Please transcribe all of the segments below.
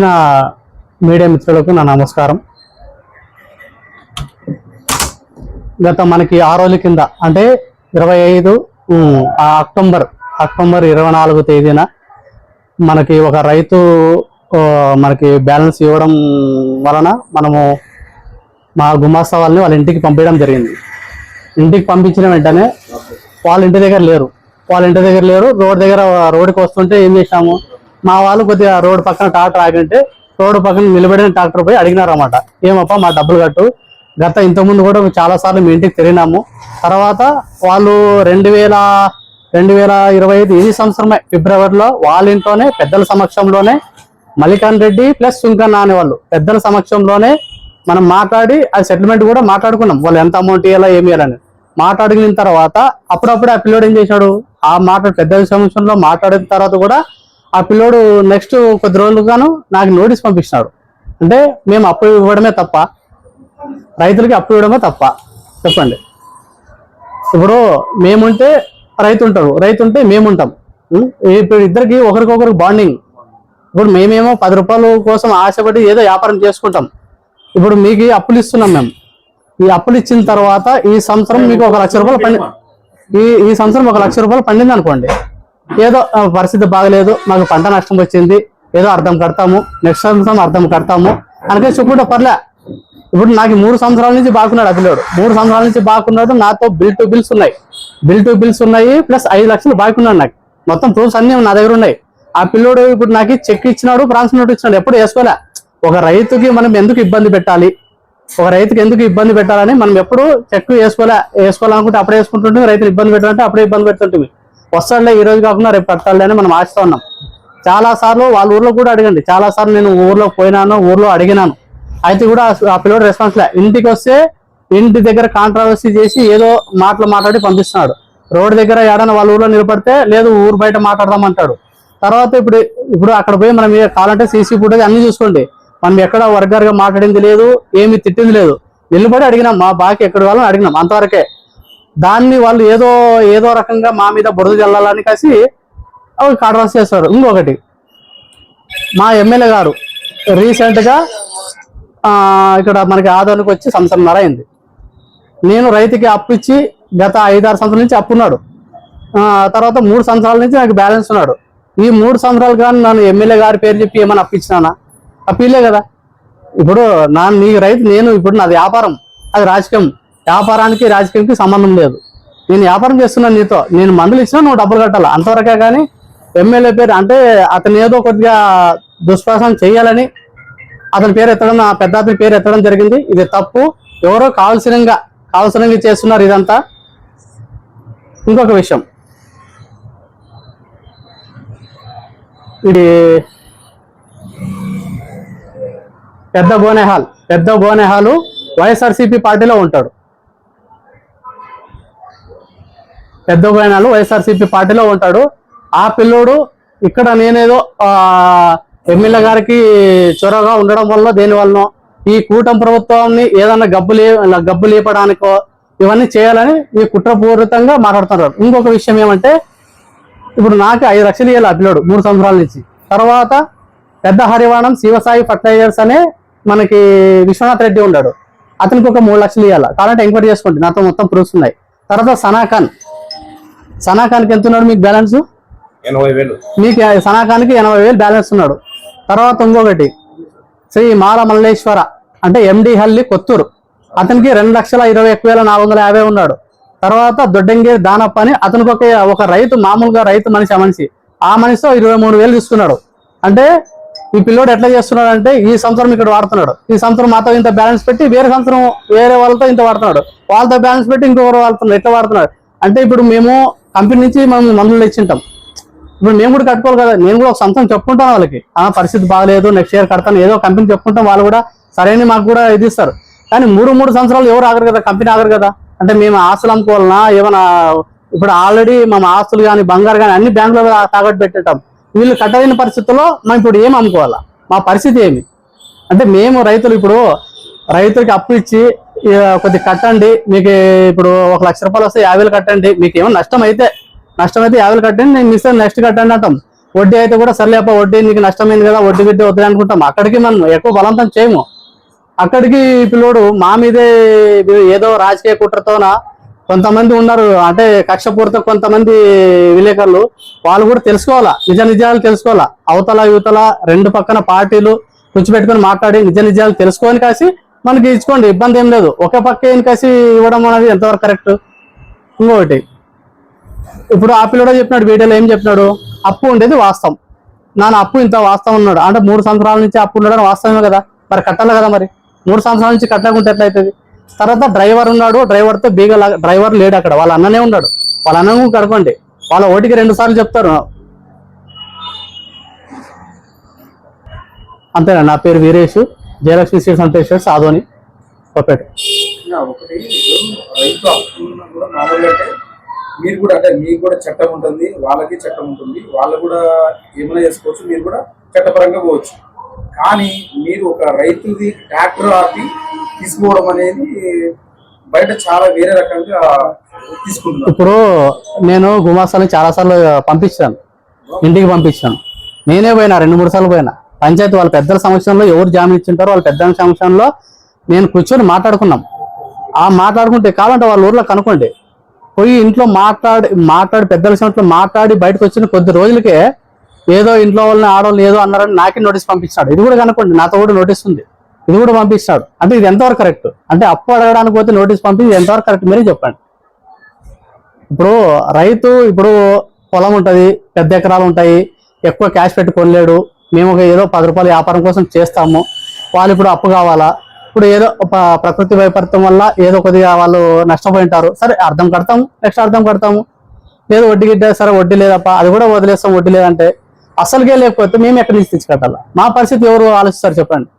నా మీడియా మిత్రులకు నా నమస్కారం. గత మనకి 6 రోజుల కింద అంటే 25 అక్టోబర్ 24 తేదీన మనకి ఒక రైతు మనకి బ్యాలెన్స్ ఇవ్వడం వలన మనము మా గుమాస్తా వాళ్ళని వాళ్ళ ఇంటికి పంపించడం జరిగింది. ఇంటికి పంపించిన వెంటనే వాళ్ళ ఇంటి దగ్గర లేరు. రోడ్డుకి వస్తుంటే ఏం చేసాము, మా వాళ్ళు కొద్దిగా రోడ్డు పక్కన ట్రాక్టర్ ఆగింటే రోడ్డు పక్కన నిలబడిన ట్రాక్టర్ పోయి అడిగినారు అన్నమాట. ఏమప్పా మా డబ్బులు కట్టు, ఇంతకుముందు కూడా చాలా సార్లు మీ ఇంటికి తిరిగినాము. తర్వాత వాళ్ళు 2025 ఈ సంవత్సరమే ఫిబ్రవరిలో వాళ్ళ ఇంట్లోనే పెద్దల సమక్షంలోనే మల్లికాన్ రెడ్డి ప్లస్ సుంకన్న అనే వాళ్ళు పెద్దల సమక్షంలోనే మనం మాట్లాడి ఆ సెటిల్మెంట్ కూడా మాట్లాడుకున్నాం. వాళ్ళు ఎంత అమౌంట్ ఇవ్వాలా ఏమి ఇవ్వాలని మాట్లాడిన తర్వాత అప్పుడప్పుడు ఆ పిల్లోడు ఏం చేశాడు, ఆ పెద్దల సమక్షంలో మాట్లాడిన తర్వాత కూడా ఆ పిల్లోడు నెక్స్ట్ కొద్ది రోజులు గాను నాకు నోటీస్ పంపిస్తున్నాడు. అంటే మేము అప్పు ఇవ్వడమే తప్ప, రైతులకి అప్పు ఇవ్వడమే తప్ప చెప్పండి. ఇప్పుడు మేముంటే రైతు ఉంటాడు, రైతు ఉంటే మేముంటాం. ఇప్పుడు ఇద్దరికి ఒకరికొకరికి బాండింగ్. ఇప్పుడు మేమేమో 10 రూపాయల కోసం ఆశపడి ఏదో వ్యాపారం చేసుకుంటాం. ఇప్పుడు మీకు అప్పులు ఇస్తున్నాం మేము. ఈ అప్పులు ఇచ్చిన తర్వాత ఈ సంవత్సరం మీకు 1 లక్ష రూపాయలు ఈ సంవత్సరం 1 లక్ష రూపాయలు పండింది అనుకోండి. ఏదో పరిస్థితి బాగలేదు, మాకు పంట నష్టం వచ్చింది, ఏదో అర్థం కడతాము, నెక్స్ట్ సంవత్సరం అర్థం కడతాము అనకే చెప్పుకుంటే పర్లే. ఇప్పుడు నాకు 3 సంవత్సరాల నుంచి బాగున్నాడు ఆ పిల్లోడు. 3 సంవత్సరాల నుంచి బాగున్నాడు. నాతో బిల్ టు బిల్స్ ఉన్నాయి ప్లస్ 5 లక్షలు బాగున్నాడు. నాకు మొత్తం ప్రూఫ్స్ అన్ని నా దగ్గర ఉన్నాయి. ఆ పిల్లోడు ఇప్పుడు నాకు చెక్ ఇచ్చినాడు, ట్రాన్స్ నోట్ ఇచ్చినాడు. ఎప్పుడు వేసుకోలే. ఒక రైతుకి మనం ఎందుకు ఇబ్బంది పెట్టాలి, మనం ఎప్పుడు చెక్ వేసుకోవాలనుకుంటే అప్పుడే వేసుకుంటుంటే, రైతులు ఇబ్బంది పెట్టాలంటే అప్పుడే ఇబ్బంది పెడుతుంటుంది. వస్తాడులే ఈ రోజు కాకుండా రేపు కట్టాలి అని మనం ఆశతో ఉన్నాం. చాలా సార్లు వాళ్ళ ఊర్లో కూడా అడగండి, చాలా సార్లు నేను ఊర్లో పోయినాను, ఊర్లో అడిగినాను. అయితే కూడా ఆ పిల్లోడు రెస్పాన్స్ లే. ఇంటికి వస్తే ఇంటి దగ్గర కాంట్రవర్సీ చేసి ఏదో మాట్లాడి పంపిస్తున్నాడు. రోడ్డు దగ్గర ఏడన్నా వాళ్ళ ఊర్లో నిలబడితే లేదు ఊరు బయట మాట్లాడదామంటాడు. తర్వాత ఇప్పుడు అక్కడ పోయి మనం కావాలంటే సీసీ ఫుటేజ్ అన్ని చూసుకోండి. మనం ఎక్కడ వర్గారుగా మాట్లాడింది లేదు, ఏమి తిట్టింది లేదు. నిలబడి అడిగినాం, మా బాకి ఎక్కడ వాళ్ళని అడిగినాం, అంతవరకే. దాన్ని వాళ్ళు ఏదో రకంగా మా మీద బురద చల్లాలని కలిసి కాంట్రవర్సీ చేస్తారు. ఇంకొకటి, మా ఎమ్మెల్యే గారు రీసెంట్ గా ఇక్కడ మనకి ఆదోనికి వచ్చి సంవత్సరంన్నర అయింది. నేను రైతుకి అప్పు ఇచ్చి గత 5-6 సంవత్సరాల నుంచి అప్పున్నాడు. తర్వాత 3 సంవత్సరాల నుంచి నాకు బ్యాలెన్స్ ఉన్నాడు. ఈ 3 సంవత్సరాలు కానీ నన్ను ఎమ్మెల్యే గారి పేరు చెప్పి ఏమైనా అప్పించినానా? అప్పిలే కదా. ఇప్పుడు నీ రైతు నేను, ఇప్పుడు నాది వ్యాపారం, అది రాజకీయం. వ్యాపారానికి రాజకీయానికి సంబంధం లేదు. నేను వ్యాపారం చేస్తున్నాను నీతో, నేను మందులు ఇచ్చినా నువ్వు డబ్బులు కట్టాలి, అంతవరకే. కానీ ఎమ్మెల్యే పేరు అంటే అతను ఏదో కొద్దిగా దుష్ప్రచారం చేయాలని అతని పేరు ఎత్తడం, ఆ పెద్ద అతని పేరు ఎత్తడం జరిగింది. ఇది తప్పు. ఎవరో కావాల్సినంగా చేస్తున్నారు ఇదంతా. ఇంకొక విషయం, ఇది పెద్ద బోనేహాలు వైఎస్ఆర్సీపీ పార్టీలో ఉంటాడు. ఆ పిల్లోడు ఇక్కడ నేనేదో ఎమ్మెల్యే గారికి చొరవగా ఉండడం వల్ల దేని వలన ఈ కూటమి ప్రభుత్వాన్ని ఏదన్నా గబ్బు లేపడానికో ఇవన్నీ చేయాలని ఈ కుట్రపూరితంగా మాట్లాడుతున్నారు. ఇంకొక విషయం ఏమంటే, ఇప్పుడు నాకు 5 లక్షలు ఇవ్వాలి ఆ పిల్లోడు 3 సంవత్సరాల నుంచి. తర్వాత పెద్ద హరివాణం శివసాయి ఫర్టిలైజర్స్ అనే మనకి విశ్వనాథ్ రెడ్డి ఉన్నాడు, అతనికి ఒక 3 లక్షలు ఇవ్వాలి. కావాలంటే ఎంక్వైరీ చేసుకోండి, నాతో మొత్తం ప్రూఫ్స్ ఉన్నాయి. తర్వాత సనాఖాన్కి ఎంత ఉన్నాడు మీకు బ్యాలెన్స్? 80,000. మీకు సనాఖాన్కి 80,000 బ్యాలెన్స్ ఉన్నాడు. తర్వాత ఇంకొకటి శ్రీ మాల మల్లేశ్వర అంటే ఎండి హల్లి కొత్తూరు, అతనికి 2,21,450 ఉన్నాడు. తర్వాత దొడ్డంగేరి దానప్ప అని అతనికి ఒక రైతు, మామూలుగా రైతు మనిషి ఆ మనిషితో 23,000 తీసుకున్నాడు. అంటే ఈ పిల్లోడు ఎట్లా చేస్తున్నాడు అంటే, ఈ సంవత్సరం ఇక్కడ వాడుతున్నాడు, ఈ సంవత్సరం మాతో ఇంత బ్యాలెన్స్ పెట్టి వేరే సంవత్సరం వేరే వాళ్ళతో ఇంత వాడుతున్నాడు, వాళ్ళతో బ్యాలెన్స్ పెట్టి ఇంకొకరు వాడుతున్నాడు, ఎట్లా వాడుతున్నాడు అంటే. ఇప్పుడు మేము కంపెనీ నుంచి మనం మందులు ఇచ్చింటాం, ఇప్పుడు మేము కూడా కట్టుకోవాలి కదా. నేను కూడా ఒక సంవత్సరం చెప్పుకుంటాను వాళ్ళకి, పరిస్థితి బాగలేదు, నెక్స్ట్ ఇయర్ కడతాను, ఏదో కంపెనీ చెప్పుకుంటాం. వాళ్ళు కూడా సరైన మాకు కూడా ఇది ఇస్తారు. కానీ 3 సంవత్సరాలు ఎవరు ఆగరు కదా, కంపెనీ ఆగరు కదా. అంటే మేము ఆస్తులు అమ్ముకోవాలన్నా ఏమైనా, ఇప్పుడు ఆల్రెడీ మేము ఆస్తులు కానీ బంగారు కానీ అన్ని బ్యాంకులో తాకట్టు పెట్టేటాం. వీళ్ళు కట్టలేని పరిస్థితుల్లో మనం ఇప్పుడు ఏం అమ్ముకోవాలా? మా పరిస్థితి ఏమి అంటే, మేము రైతులు ఇప్పుడు రైతులకి అప్పు ఇచ్చి కొద్దిగా కట్టండి, మీకు ఇప్పుడు 1 లక్ష రూపాయలు వస్తే 50,000 కట్టండి, మీకు ఏమో నష్టం అయితే 50,000 కట్టండి, నేను మిస్ నెక్స్ట్ కట్టండి అంటాం. వడ్డీ అయితే కూడా సర్లేప వడ్డీ నీకు నష్టమైంది కదా వడ్డీ గిడ్డీ వద్దు అనుకుంటాం. అక్కడికి మనం ఎక్కువ బలవంతం చేయము. అక్కడికి పిల్లోడు మా మీదే ఏదో రాజకీయ కుట్రతోన కొంతమంది ఉన్నారు, అంటే కక్షపూరిత కొంతమంది విలేకరులు, వాళ్ళు కూడా తెలుసుకోవాలా, నిజ నిజాలు తెలుసుకోవాలా. అవతల యువతల రెండు పక్కన పార్టీలు కూర్చోబెట్టుకొని మాట్లాడి నిజ నిజాలు తెలుసుకొని కాసి మనకి ఇచ్చుకోండి, ఇబ్బంది ఏం లేదు. ఒకే పక్క ఏం కాసి ఇవ్వడం అనేది ఎంతవరకు కరెక్ట్? ఇంకొకటి, ఇప్పుడు ఆ పిల్లడో చెప్పినాడు వీడియోలో, ఏం చెప్పినాడు, అప్పు ఉండేది వాస్తవం, నాన్న అప్పు ఇంత వాస్తవం ఉన్నాడు అంటే 3 సంవత్సరాల నుంచి అప్పు ఉండడం వాస్తవమే కదా, మరి కట్టాలి కదా. మరి 3 సంవత్సరాల నుంచి కట్టకుంటే ఎట్లయితుంది? తర్వాత డ్రైవర్ ఉన్నాడు, డ్రైవర్తో డ్రైవర్ లేడు అక్కడ, వాళ్ళ అన్ననే ఉన్నాడు, వాళ్ళ అన్న కడపండి, వాళ్ళ ఓటికి 2 సార్లు చెప్తారు. అంతేనా? నా పేరు Veeresh, Jayalakshmi seeds and traders, Adoni, Koppeta. ఒకటి రైతు అప్పున్నా కూడా మామూలుగా అంటే మీరు కూడా అంటే మీకు కూడా చట్టం ఉంటుంది, వాళ్ళకి చట్టం ఉంటుంది, వాళ్ళు కూడా ఏమైనా చేసుకోవచ్చు, మీరు కూడా చట్టపరంగా పోవచ్చు. కానీ మీరు ఒక రైతుది ట్రాక్టర్ ఆపి తీసుకోవడం అనేది బయట చాలా వేరే రకంగా తీసుకుంటున్నారు. ఇప్పుడు నేను గుమాస్తాలని చాలా సార్లు పంపించాను, ఇంటికి పంపించాను, నేనే పోయినా 2-3 సార్లు పోయినా. పంచాయతీ వాళ్ళ పెద్దల సమక్షంలో ఎవరు జామీన్ ఇచ్చింటారో వాళ్ళ పెద్దల సమక్షంలో నేను కూర్చొని మాట్లాడుకున్నాం. ఆ మాట్లాడుకుంటే కావాలంటే వాళ్ళ ఊర్లో కనుక్కోండి, పోయి ఇంట్లో మాట్లాడి పెద్దల సమక్షంలో మాట్లాడి బయటకు వచ్చిన కొద్ది రోజులకే ఏదో ఇంట్లో వాళ్ళని ఆడవాళ్ళు ఏదో అన్నారని నాకే నోటీస్ పంపించాడు. ఇది కూడా కనుక్కోండి, నాతో కూడా నోటీస్ ఉంది, ఇది కూడా పంపిస్తాడు. అంటే ఇది ఎంతవరకు కరెక్ట్? అంటే అప్పు అడగడానికి పోతే నోటీస్ పంపించి ఎంతవరకు కరెక్ట్ మీరే చెప్పండి. ఇప్పుడు రైతు ఇప్పుడు పొలం ఉంటుంది, పెద్ద ఎకరాలు ఉంటాయి, ఎక్కువ క్యాష్ పెట్టి కొనలేడు, మేము ఏదో 10 రూపాయలు వ్యాపారం కోసం చేస్తాము, వాళ్ళు ఇప్పుడు అప్పు కావాలా, ఇప్పుడు ఏదో ప్రకృతి వైపరీత్యం వల్ల ఏదో కొద్దిగా వాళ్ళు నష్టపోయి ఉంటారు, సరే అర్థం కడతాము, నెక్స్ట్ అర్థం కడతాము, లేదు వడ్డీ గిడ్డ సరే వడ్డీ లేదప్ప అది కూడా వదిలేస్తాం, వడ్డీ లేదంటే అసలుకే లేకపోతే మేము ఎక్కడి నుంచి తెచ్చి కట్టాలా? మా పరిస్థితి ఎవరు ఆలోచిస్తారు చెప్పండి.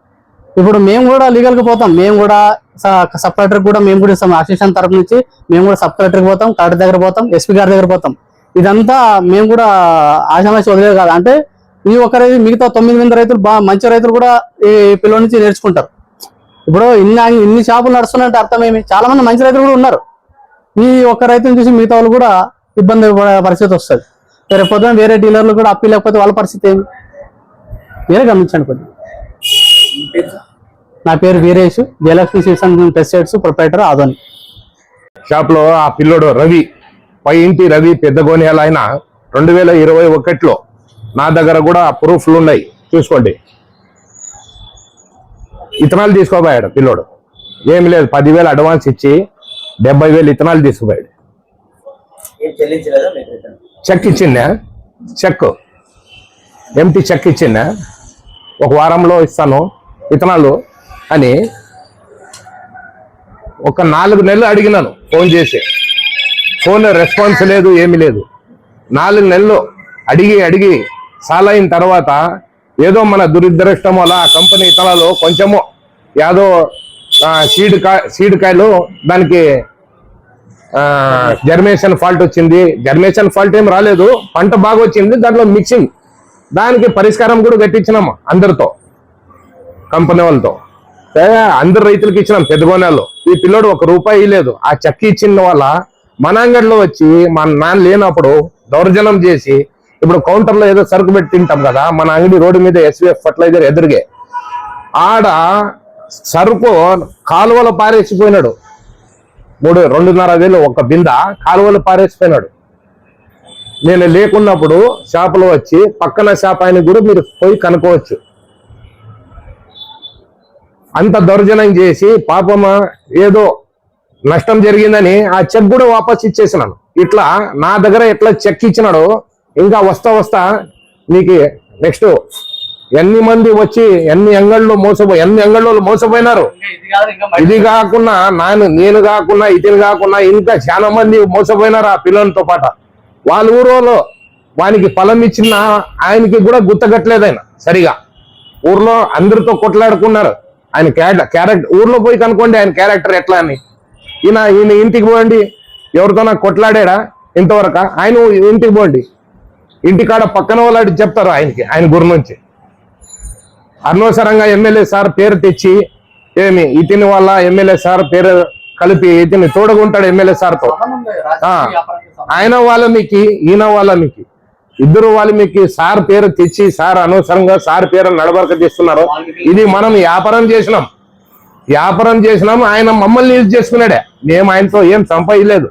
ఇప్పుడు మేము కూడా లీగల్కి పోతాం, మేము కూడా సబ్ కలెక్టర్ కూడా మేము కూడా ఇస్తాం, అసోసియేషన్ తరఫు నుంచి మేము కూడా సబ్ కలెక్టర్కి పోతాం, కలెక్టర్ దగ్గర పోతాం, ఎస్పీ గారి దగ్గర పోతాం. ఇదంతా మేము కూడా ఆశామాషి వదిలేదు కాదు. అంటే ఈ ఒక్కరైతే మిగతా 9 మంది రైతులు మంచి రైతులు కూడా ఈ పిల్లల నుంచి నేర్చుకుంటారు. ఇప్పుడు ఇన్ని షాపులు నడుస్తున్నాయంటే అర్థం ఏమి? చాలా మంది మంచి రైతులు కూడా ఉన్నారు. ఈ ఒక్క రైతుని చూసి మిగతా వాళ్ళు కూడా ఇబ్బంది పడే పరిస్థితి వస్తుంది. రేపు పొద్దున వేరే డీలర్లు కూడా అప్పి లేకపోతే వాళ్ళ పరిస్థితి ఏమి? మీరే గమనించండి కొద్దిగా. నా పేరు Veeresh, Jayalakshmi seeds and traders, proprietor, Adoni. Shop లో ఆ పిల్లోడు రవి, పై ఇంటి రవి పెద్దగోనియాల ఆయన 2021లో నా దగ్గర కూడా ప్రూఫ్లు ఉన్నాయి, చూసుకోండి. ఇథనాల్ తీసుకోపోయాడు పిల్లోడు, ఏమి లేదు 10,000 అడ్వాన్స్ ఇచ్చి 70,000 ఇథనాల్ తీసుకుపోయాడు. చెక్ ఇచ్చిందా? చెక్ ఎంటీ చెక్ ఇచ్చిందా? 1 వారంలో ఇస్తాను ఇథనాలు అని ఒక 4 నెలలు అడిగినాను ఫోన్ చేసి, ఫోన్ రెస్పాన్స్ లేదు, ఏమీ లేదు. 4 నెలలు అడిగి చాలా అయిన తర్వాత ఏదో మన దురదృష్టం వల్ల ఆ కంపెనీ ఇతనాలు కొంచెము ఏదో సీడ్ కాయలు దానికి జర్మేషన్ ఫాల్ట్ వచ్చింది. జర్మేషన్ ఫాల్ట్ ఏం రాలేదు, పంట బాగా వచ్చింది, దాంట్లో మిక్సింగ్, దానికి పరిష్కారం కూడా కట్టించినాము అందరితో, కంపెనీ వాళ్ళతో. అందరు రైతులకి ఇచ్చినాం పెద్దగోనాల్లో. ఈ పిల్లోడు 1 రూపాయి లేదు. ఆ చెక్ ఇచ్చిన వల్ల మన అంగడిలో వచ్చి మన నాన్న లేనప్పుడు దౌర్జన్యం చేసి, ఇప్పుడు కౌంటర్లో ఏదో సరుకు పెట్టి తింటాం కదా, మన అంగడి రోడ్డు మీద ఎస్విఎఫ్ ఫర్టిలైజర్ ఎదురుగే ఆడ సరుకు కాలువలో పారేసిపోయినాడు. 2.5 ఒక బింద కాలువలో పారేసిపోయినాడు. నేను లేకున్నప్పుడు షాపులో వచ్చి పక్కన షాప్ ఆయన కూడా మీరు పోయి కనుక్కోవచ్చు. అంత దౌర్జన్యం చేసి పాపం ఏదో నష్టం జరిగిందని ఆ చెక్ కూడా వాపస్ ఇచ్చేసినాను. ఇట్లా నా దగ్గర ఎట్లా చెక్ ఇచ్చినాడో ఇంకా వస్తా మీకు నెక్స్ట్ ఎన్ని మంది వచ్చి ఎన్ని అంగళ్ళు మోసపోయినారు. ఇది కాకుండా నేను కాకుండా ఇతను కాకుండా ఇంకా చాలా మంది మోసపోయినారు ఆ పిల్లలతో పాట. వాళ్ళ ఊరోలో వానికి ఫలం ఇచ్చిన ఆయనకి కూడా గుర్తగట్లేదు. ఆయన సరిగా ఊర్లో అందరితో కొట్లాడుకున్నారు. ఆయన క్యారెక్టర్ ఊర్లో పోయి కనుక్కోండి ఆయన క్యారెక్టర్ ఎట్లా అని. ఈయన ఇంటికి పోండి, ఎవరితో నాకు కొట్లాడాడా ఇంతవరకు, ఆయన ఇంటికి పోండి, ఇంటికాడ పక్కన వాళ్ళు చెప్తారు ఆయన గురి నుంచి. అనవసరంగా ఎమ్మెల్యే సార్ పేరు తెచ్చి ఏమి ఇతని వల్ల ఎమ్మెల్యే సార్ పేరు కలిపి ఇతని తోడుగుంటాడు ఎమ్మెల్యే సార్తో. ఆయన వాళ్ళ మీకు ఈయన వాళ్ళ మీకు ఇద్దరు వాళ్ళు మీకు సార్ పేరు తెచ్చి సార్ అనవసరంగా సార్ పేరు నడబరక చేస్తున్నారు. ఇది మనం వ్యాపారం చేసినాం. ఆయన మమ్మల్ని యూజ్ చేసుకున్నాడే, మేము ఆయనతో ఏం సంపాదించలేదు.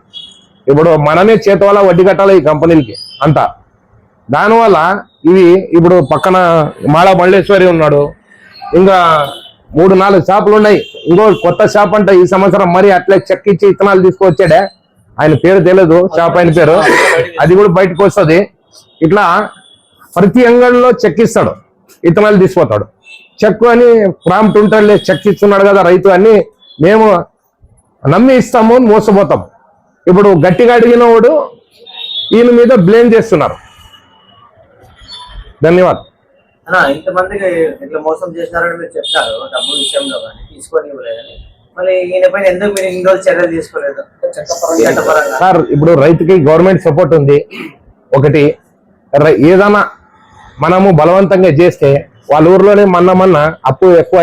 ఇప్పుడు మనమే చేత వల్ల వడ్డీ కట్టాలి ఈ కంపెనీలకి అంతా. దానివల్ల ఇవి ఇప్పుడు పక్కన మాళ మల్లేశ్వరి ఉన్నాడు, ఇంకా 3-4 షాపులు ఉన్నాయి. ఇంకో కొత్త షాప్ అంట ఈ సంవత్సరం మరి అట్లే చెక్ ఇచ్చి ఇత్తనాలు తీసుకొచ్చాడే, ఆయన పేరు తెలియదు షాప్ ఆయన పేరు, అది కూడా బయటకు వస్తుంది. ఇట్లా ప్రతి అంగడిలో చెక్ ఇస్తాడు, ఇత్తనాలు తీసుకుపోతాడు. చెక్ అని ప్రాంప్ట్ ఉంటాడులే, చెక్ ఇస్తున్నాడు కదా రైతు అని మేము నమ్మి ఇస్తాము, మోసపోతాం. ఇప్పుడు గట్టిగా అడిగిన వాడు ఈయన మీద బ్లేమ్ చేస్తున్నారు. ధన్యవాదాలు. ఇంతమందికి ఇట్లా మోసం చేసినారని మీరు చెప్పినారు, డబ్బు విషయంలో కానీ తీసుకొని ఇవ్వలేదని. మళ్ళీ ఈయన పైన ఎందుకు మీరు ఇన్ని రోజులు చర్యలు తీసుకోలేదు చట్టపరంగా? సార్ ఇప్పుడు రైతుకి గవర్నమెంట్ సపోర్ట్ ఉంది. ఒకటి ఏదైనా మనము బలవంతంగా చేస్తే వాళ్ళ ఊర్లోనే మొన్న అప్పు ఎక్కువ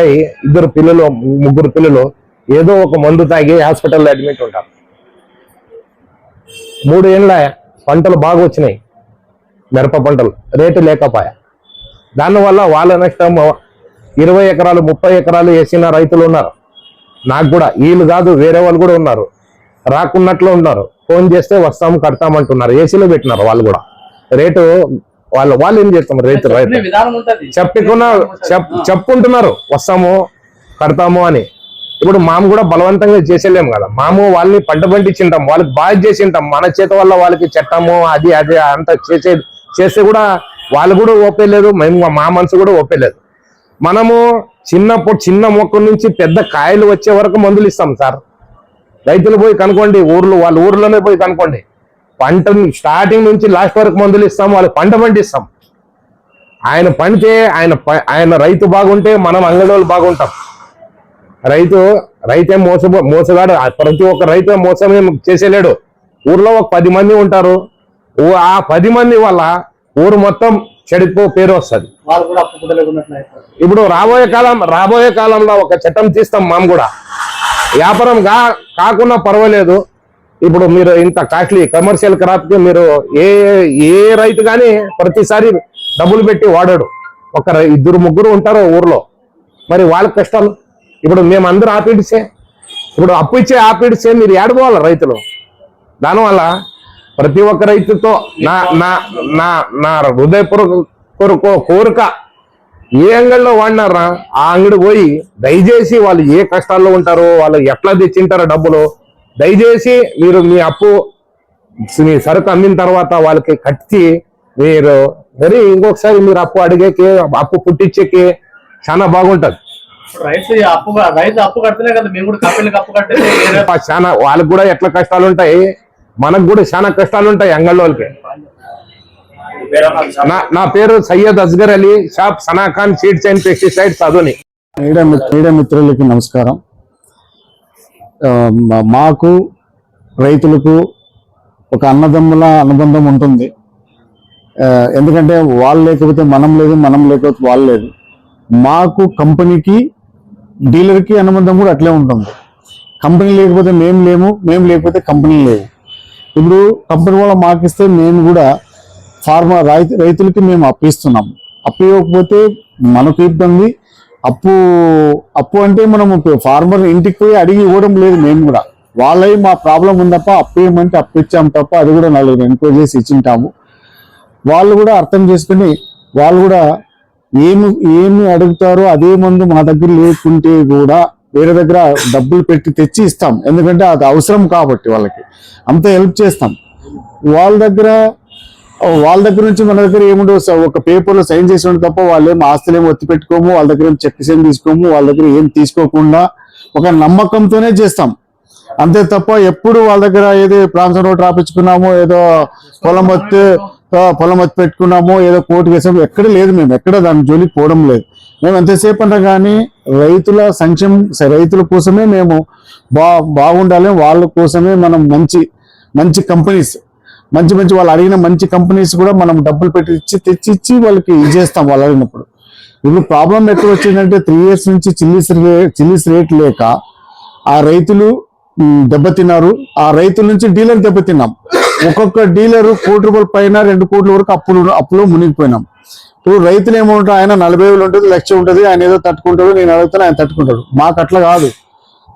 2 పిల్లలు ఏదో ఒక మందు తాగి హాస్పిటల్లో అడ్మిట్ ఉంటారు. 3 ఏళ్ళ పంటలు బాగా వచ్చినాయి, మిరప పంటలు రేటు లేకపోయా. దానివల్ల వాళ్ళ నష్టం 20 ఎకరాలు 30 ఎకరాలు వేసిన రైతులు ఉన్నారు. నాకు కూడా వీళ్ళు కాదు వేరే వాళ్ళు కూడా ఉన్నారు, రాకున్నట్లు ఉన్నారు. ఫోన్ చేస్తే వస్తాము కడతామంటున్నారు, ఏసీలో పెట్టినారు వాళ్ళు కూడా. రేటు వాళ్ళు ఏం చేస్తాం, రైతు చెప్పుకుంటున్నారు వస్తాము కడతాము అని. ఇప్పుడు మాము కూడా బలవంతంగా చేసేలేము కదా, మాము వాళ్ళని పంట పండించింటాం, వాళ్ళకి బాగా చేసింటాం. మన చేత వల్ల వాళ్ళకి చట్టము అది అంత చేస్తే కూడా వాళ్ళు కూడా ఓపేలేదు, మేము మా మనసు కూడా ఓపేలేదు. మనము చిన్న మొక్క నుంచి పెద్ద కాయలు వచ్చే వరకు మందులు ఇస్తాం సార్. రైతులు పోయి కనుకోండి, వాళ్ళ ఊర్లోనే పోయి కనుకోండి. పంటని స్టార్టింగ్ నుంచి లాస్ట్ వరకు మందులు ఇస్తాం, వాళ్ళకి పంట పండిస్తాం. ఆయన పండితే ఆయన రైతు బాగుంటే మనం అంగడోళ్ళు బాగుంటాం. రైతే మోసగాడు. ప్రతి ఒక్క రైతు మోసం చేసేలేడు. ఊర్లో ఒక 10 మంది ఉంటారు, ఆ 10 మంది వల్ల ఊరు మొత్తం చెడిపో పేరు వస్తుంది. ఇప్పుడు రాబోయే కాలంలో ఒక చట్టం తీస్తాం మనం కూడా. వ్యాపారం కాకుండా పర్వాలేదు. ఇప్పుడు మీరు ఇంత కాస్ట్లీ కమర్షియల్ క్రాప్ కి మీరు ఏ రైతు కానీ ప్రతిసారి డబ్బులు పెట్టి వాడాడు. 2-3 ఉంటారు ఊర్లో, మరి వాళ్ళ కష్టాలు. ఇప్పుడు మేమందరూ ఇప్పుడు అప్పు ఇచ్చే ఆపిడిస్తే మీరు ఏడుకోవాలి రైతులు. దానివల్ల ప్రతి ఒక్క రైతుతో నా హృదయపూర్వక కోరిక, ఏ అంగడిలో వాడినారా ఆ అంగడి పోయి దయచేసి వాళ్ళు ఏ కష్టాల్లో ఉంటారో, వాళ్ళు ఎట్లా తెచ్చింటారో డబ్బులు, దయచేసి మీరు మీ సరుకు అమ్మిన తర్వాత వాళ్ళకి కట్టి మీరు మరి ఇంకొకసారి మీరు అప్పు పుట్టించేకి చాలా బాగుంటది. రైతు అప్పు కడితేనే కదా మేము కూడా కంపెనీకి అప్పు కట్టే. చాలా వాళ్ళకి కూడా ఎట్లా కష్టాలు ఉంటాయి, మనకు కూడా చాలా కష్టాలు ఉంటాయి అంగళ్ళోళ్ళకి. నా పేరు Syed Asghar Ali, shop Sanakhan seeds and pesticides Adoni. Media మిత్రులకి నమస్కారం. మాకు రైతులకు ఒక అన్నదమ్ముల అనుబంధం ఉంటుంది. ఎందుకంటే వాళ్ళు లేకపోతే మనం లేదు, మనం లేకపోతే వాళ్ళు లేదు. మాకు కంపెనీకి డీలర్కి అనుబంధం కూడా అట్లే ఉంటుంది. కంపెనీ లేకపోతే మేము లేము, మేము లేకపోతే కంపెనీ లేదు. ఇప్పుడు కంపెనీ వాళ్ళు మాకు ఇస్తే మేము కూడా రైతులకి మేము అప్పు ఇస్తున్నాం. అప్పు ఇవ్వకపోతే మనకు ఇబ్బంది. అప్పు అంటే మనం ఫార్మర్ ఇంటికి పోయి అడిగి ఇవ్వడం లేదు. మేము కూడా వాళ్ళవి మా ప్రాబ్లం ఉందప్ప అప్పు ఇవ్వమంటే అప్పు ఇచ్చాము తప్ప అది కూడా 4 ఎంక్వైరీ చేసి ఇచ్చింటాము. వాళ్ళు కూడా అర్థం చేసుకుని వాళ్ళు కూడా ఏమి అడుగుతారో అదే మందు మా దగ్గర లేకుంటే కూడా వేరే దగ్గర డబ్బులు పెట్టి తెచ్చి ఇస్తాం. ఎందుకంటే అది అవసరం కాబట్టి వాళ్ళకి అంత హెల్ప్ చేస్తాం. వాళ్ళ దగ్గర నుంచి మన దగ్గర ఏముండవు, ఒక పేపర్లో సైన్ చేసి తప్ప వాళ్ళు ఏం ఆస్తులు ఏమి ఒత్తి పెట్టుకోము, వాళ్ళ దగ్గర ఏం చెక్ ఏం తీసుకోము, వాళ్ళ దగ్గర ఏం తీసుకోకుండా ఒక నమ్మకంతోనే చేస్తాం. అంతే తప్ప ఎప్పుడు వాళ్ళ దగ్గర ఏదో ప్రాంతం రోడ్ రాపించుకున్నాము, ఏదో పొలం ఒత్తి పెట్టుకున్నాము, ఏదో కోర్టు కేసాము, ఎక్కడ లేదు. మేము ఎక్కడ దాని జోలికి పోవడం లేదు. మేము ఎంతసేపు అన్నా కానీ రైతుల రైతుల కోసమే మేము బాగుండాలి. వాళ్ళ కోసమే మనం మంచి కంపెనీస్ మంచి వాళ్ళు అడిగిన మంచి కంపెనీస్ కూడా మనం డబ్బులు పెట్టి తెచ్చిచ్చి వాళ్ళకి చేస్తాం వాళ్ళు అడిగినప్పుడు. ఇప్పుడు ప్రాబ్లం ఎక్కడ వచ్చిందంటే 3 years నుంచి చిల్లీస్ రేట్ లేక ఆ రైతులు దెబ్బతిన్నారు. ఆ రైతుల నుంచి డీలర్ దెబ్బతిన్నాం. ఒక్కొక్క డీలరు ₹1,00,00,000 పైన 2 కోట్ల వరకు అప్పులో మునిగిపోయినాం. ఇప్పుడు రైతులు ఏమంటారు, ఆయన 40,000 ఉంటుంది, 1,00,000 ఉంటుంది, ఆయన ఏదో తట్టుకుంటాడు, నేను అడుగుతాను ఆయన తట్టుకుంటాడు. మాకు అట్లా కాదు.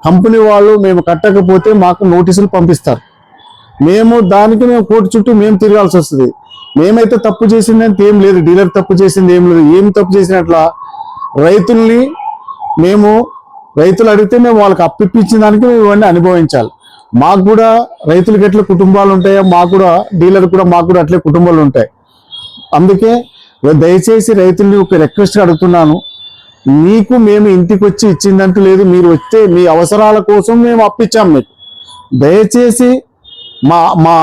కంపెనీ వాళ్ళు మేము కట్టకపోతే మాకు నోటీసులు పంపిస్తారు. మేము కోర్టు చుట్టూ మేము తిరగాల్సి వస్తుంది. మేమైతే తప్పు చేసింది అంటే ఏం లేదు, డీలర్ తప్పు చేసింది ఏం లేదు. ఏం తప్పు చేసినట్లా రైతుల్ని రైతులు అడిగితే మేము వాళ్ళకి అప్పిప్పించిన దానికి మేము ఇవన్నీ అనుభవించాలి. మాకు కూడా రైతులకి ఎట్లా కుటుంబాలు ఉంటాయో మాకు కూడా డీలర్ కూడా మాకు కూడా అట్లే కుటుంబాలు ఉంటాయి. అందుకే దయచేసి రైతుల్ని ఒక రిక్వెస్ట్ అడుగుతున్నాను, మీకు మేము ఇంటికి వచ్చి ఇచ్చిందంటూ లేదు. మీరు వస్తే మీ అవసరాల కోసం మేము అప్పిచ్చాం మీకు. దయచేసి మా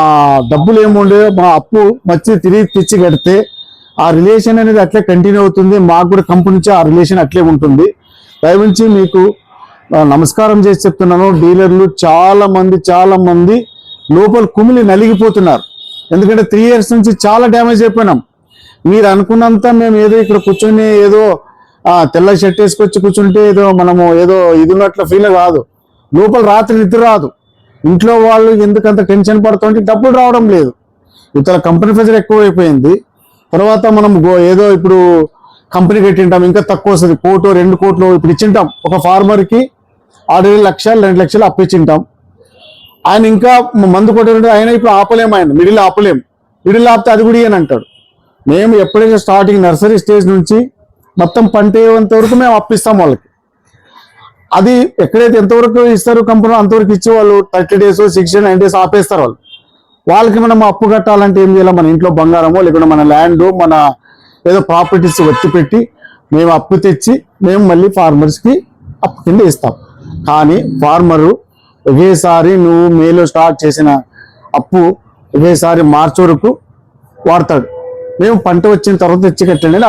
డబ్బులు ఏముండే మా అప్పు వచ్చి తిరిగి తెచ్చి కడితే ఆ రిలేషన్ అనేది అట్లే కంటిన్యూ అవుతుంది. మాకు కూడా కంపెనీ నుంచి ఆ రిలేషన్ అట్లే ఉంటుంది. దయవుంచి మీకు నమస్కారం చేసి చెప్తున్నాను. డీలర్లు చాలా మంది లోపల కుమిలి నలిగిపోతున్నారు. ఎందుకంటే 3 years నుంచి చాలా డ్యామేజ్ అయిపోయినాం. మీరు అనుకున్నంత మేము ఏదో ఇక్కడ కూర్చొని ఏదో తెల్ల షర్ట్ వేసుకొచ్చి కూర్చుంటే ఏదో మనము ఏదో ఇది ఉన్నట్లు ఫీల్ కాదు. లోపల రాత్రి నిద్ర రాదు. ఇంట్లో వాళ్ళు ఎందుకంత టెన్షన్ పడుతుంటే డబ్బులు రావడం లేదు. ఇతర కంపెనీ ప్రెజర్ ఎక్కువైపోయింది. తర్వాత మనం ఏదో ఇప్పుడు కంపెనీ కట్టింటాం, ఇంకా తక్కువ వస్తుంది. 1-2 కోట్లు ఇప్పుడు ఇచ్చింటాం. ఒక ఫార్మర్కి ఆల్రెడీ 1,00,000-2 లక్షలు అప్పించింటాం. ఆయన ఇంకా మందు కొట్టారంటే ఆయన ఇప్పుడు ఆపలేము. ఆయన మిడిల్ ఆపితే అది కూడా అని అంటాడు. మేము ఎప్పుడైతే స్టార్టింగ్ నర్సరీ స్టేజ్ నుంచి మొత్తం పంట అయ్యేంత వరకు మేము అప్పిస్తాం వాళ్ళకి. అది ఎక్కడైతే ఎంతవరకు ఇస్తారు కంపెనీ అంతవరకు ఇచ్చి వాళ్ళు 30 days 60-90 days ఆపేస్తారు వాళ్ళు. వాళ్ళకి మనం అప్పు కట్టాలంటే ఏం చేయాలి, మన ఇంట్లో బంగారమో లేకుంటే మన ల్యాండ్ మన ఏదో ప్రాపర్టీస్ వచ్చి పెట్టి మేము అప్పు తెచ్చి మేము మళ్ళీ ఫార్మర్స్కి అప్పు కింద ఇస్తాం. కానీ ఫార్మరు ఒకేసారి నువ్వు మేలో స్టార్ట్ చేసిన అప్పు ఒకేసారి మార్చి వరకు వాడతాడు. మేము పంట వచ్చిన తర్వాత తెచ్చి కట్టండి అని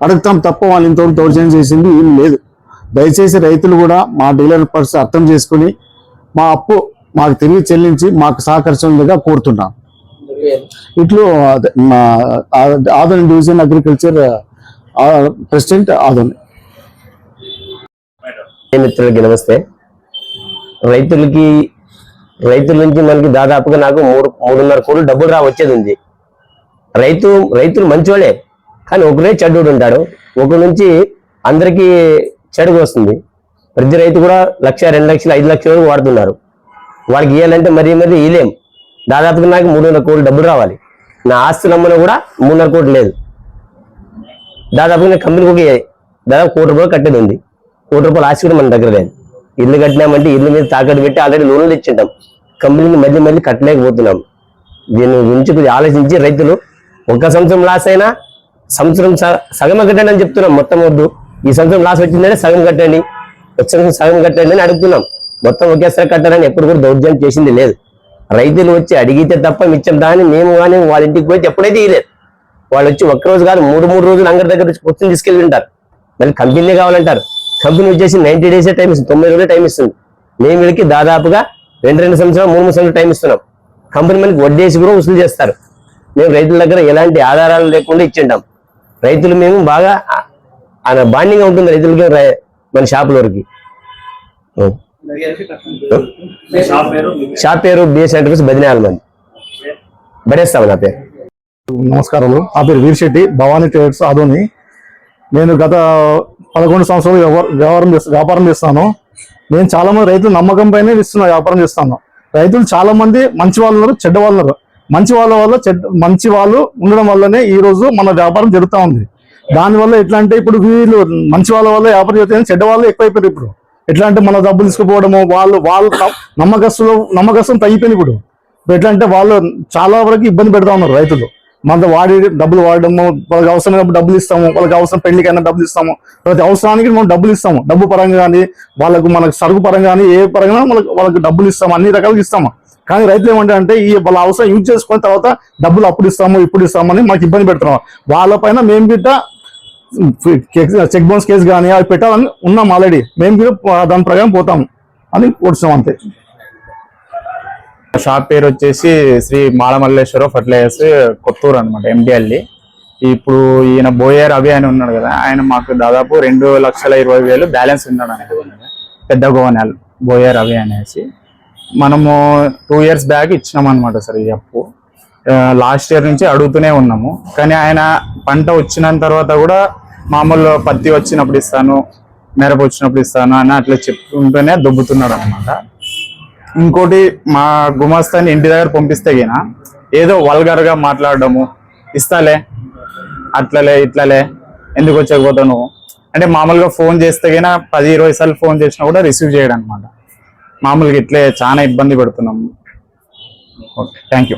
అడుగుతాం తప్ప వాళ్ళు ఇంతవరకు దౌర్జన్యం చేసింది ఏం లేదు. దయచేసి రైతులు కూడా మా డీలర్ పరిస్థితి అర్థం చేసుకుని మా అప్పు మాకు తిరిగి చెల్లించి మాకు సహకరించగా కోరుతున్నాం. ఇట్లు Adoni division agriculture president Adoni. మిత్రులకి నమస్తే. రైతుల నుంచి మనకి దాదాపుగా నాకు 3.5 కోట్లు డబ్బులు వచ్చేది ఉంది. రైతులు మంచివాళ్ళే, కానీ ఒకరే చెడ్డోడు ఉంటాడు. ఒక నుంచి అందరికీ చెడుగు వస్తుంది. ప్రతి రైతు కూడా 1,00,000, 2 లక్షలు, 5 లక్షల వరకు వాడుతున్నారు. వాళ్ళకి ఇవ్వాలంటే మరీ ఇవ్వలేం. దాదాపుగా నాకు 3.5 కోట్లు డబ్బులు రావాలి. నా ఆస్తులు అమ్మలో కూడా 3.5 కోట్లు లేదు. దాదాపుగా కంపెనీకి దాదాపు ₹1,00,00,000 కట్టేది ఉంది. ₹1,00,00,000 ఆస్తి కూడా మన దగ్గర లేదు. ఇల్లు కట్టినామంటే ఇల్లు మీద తాకట్టు పెట్టి ఆల్రెడీ లోన్లు ఇచ్చింటాం. కంపెనీకి మళ్ళీ కట్టలేకపోతున్నాం. దీని గురించి కొద్దిగా ఆలోచించి రైతులు 1 సంవత్సరం లాస్ అయినా సంవత్సరం సగం కట్టండి అని చెప్తున్నాం. మొత్తం వద్దు, ఈ సంవత్సరం లాస్ వచ్చిందంటే సగం కట్టండి, వచ్చే సంవత్సరం సగం కట్టండి అని అడుగుతున్నాం. మొత్తం ఒకేసారి కట్టాలని ఎప్పుడు కూడా దౌర్జన్యం చేసింది లేదు. రైతులు వచ్చి అడిగితే తప్ప మిచ్చం దాన్ని మేము కానీ వాళ్ళ ఇంటికి పోయి ఎప్పుడైతే ఇవ్వలేదు. వాళ్ళు వచ్చి 1 రోజు కాదు 3 రోజులు అంగడి దగ్గర వచ్చి కూర్చొని తీసుకెళ్ళి ఉంటారు. మళ్ళీ కంపెనీ కావాలంటారు. కంపెనీ వచ్చేసి 90 days టైం ఇస్తుంది, 90 రోజులే టైం ఇస్తుంది. మేము వీళ్ళకి దాదాపుగా 2 సంవత్సరాలు 3 సంవత్సరాలు టైం ఇస్తున్నాం. కంపెనీ మనకి వడ్డేసి కూడా వసూలు చేస్తారు. మేము రైతుల దగ్గర ఎలాంటి ఆధారాలు లేకుండా ఇచ్చింటాం. రైతులు మేము బాగా బాండింగ్ ఉంటుంది రైతులకి మన షాపులోకి. షాప్ పేరు బిఎస్ ఎంటర్ప్రైజ్ బదినాలమంది. బడేస్తాము నా పేరు. నమస్కారాలు. నా పేరు వీర్శెట్టి, భవానీ ట్రేడర్స్ ఆదోని. నేను గత 11 సంవత్సరాలు వ్యాపారం చేస్తాను. నేను చాలా మంది రైతులు నమ్మకం పైన వ్యాపారం చేస్తాను. రైతులు చాలా మంది మంచి వాళ్ళు ఉన్నారు, చెడ్డ వాళ్ళు ఉన్నారు. మంచి వాళ్ళు ఉండడం వల్లనే ఈ రోజు మన వ్యాపారం జరుగుతూ ఉంది. దానివల్ల ఎట్లా అంటే ఇప్పుడు వీళ్ళు మంచి వాళ్ళ వల్ల వ్యాపారం చేస్తే చెడ్డ వాళ్ళు ఎక్కువైపోయారు. ఇప్పుడు ఎట్లా అంటే మన డబ్బులు తీసుకుపోవడము, వాళ్ళు నమ్మకస్తులు తగ్గిపోయింది. ఇప్పుడు ఎట్లా అంటే వాళ్ళు చాలా వరకు ఇబ్బంది పెడతా ఉన్నారు రైతులు. మన డబ్బులు వాడడము, వాళ్ళకి అవసరమైనప్పుడు డబ్బులు ఇస్తాము, వాళ్ళకి అవసరం పెళ్లికైనా డబ్బులు ఇస్తాము, ప్రతి అవసరానికి మనం డబ్బులు ఇస్తాము. డబ్బు పరంగా కానీ మనకు సరుకు పరంగా కానీ ఏ పరంగా వాళ్ళకి డబ్బులు ఇస్తాము, అన్ని రకాలుగా ఇస్తాము. కానీ రైతులు ఏమంటారంటే వాళ్ళ అవసరం యూజ్ చేసుకున్న తర్వాత డబ్బులు అప్పుడు ఇస్తాము ఇప్పుడు ఇస్తామని మాకు ఇబ్బంది పెడుతున్నాం. వాళ్ళపైన మేము గిట్ట చెక్ బౌన్స్ కేసు కానీ అవి పెట్టాలని ఉన్నాం ఆల్రెడీ. మేము కూడా దాని ప్రకారం పోతాము అని కూర్చున్నాం అంతే. షాప్ పేరు వచ్చేసి శ్రీ మాలమల్లేశ్వర ఫర్టిలైజర్స్ కొత్తూరు అనమాట, MDL. ఇప్పుడు ఈయన బోయర్ అభి అని ఉన్నాడు కదా, ఆయన మాకు దాదాపు 2,20,000 బ్యాలెన్స్ ఉన్నాడు. ఆయన పెద్ద గోవనాలు బోయే రవి అనేసి. మనము 2 years బ్యాక్ ఇచ్చినాం అనమాట సార్ ఈ అప్పు. లాస్ట్ ఇయర్ నుంచి అడుగుతూనే ఉన్నాము, కానీ ఆయన పంట వచ్చిన తర్వాత కూడా మామూలు పత్తి వచ్చినప్పుడు ఇస్తాను, మిరప వచ్చినప్పుడు ఇస్తాను అని అట్లా చెప్పుకుంటూనే దొబ్బుతున్నాడు అనమాట. ఇంకోటి, మా గుమాస్తాని ఇంటి దగ్గర పంపిస్తే గిన ఏదో వల్గర్గా మాట్లాడడము, ఇస్తాలే అట్లలే ఇట్లలే ఎందుకు వచ్చకపోతావు అంటే మామూలుగా ఫోన్ చేస్తే గిన 10-20 సార్లు ఫోన్ చేసినా కూడా రిసీవ్ చేయడం అనమాట. మామూలుగా ఇట్లే చాలా ఇబ్బంది పడుతున్నాము. Okay, thank you.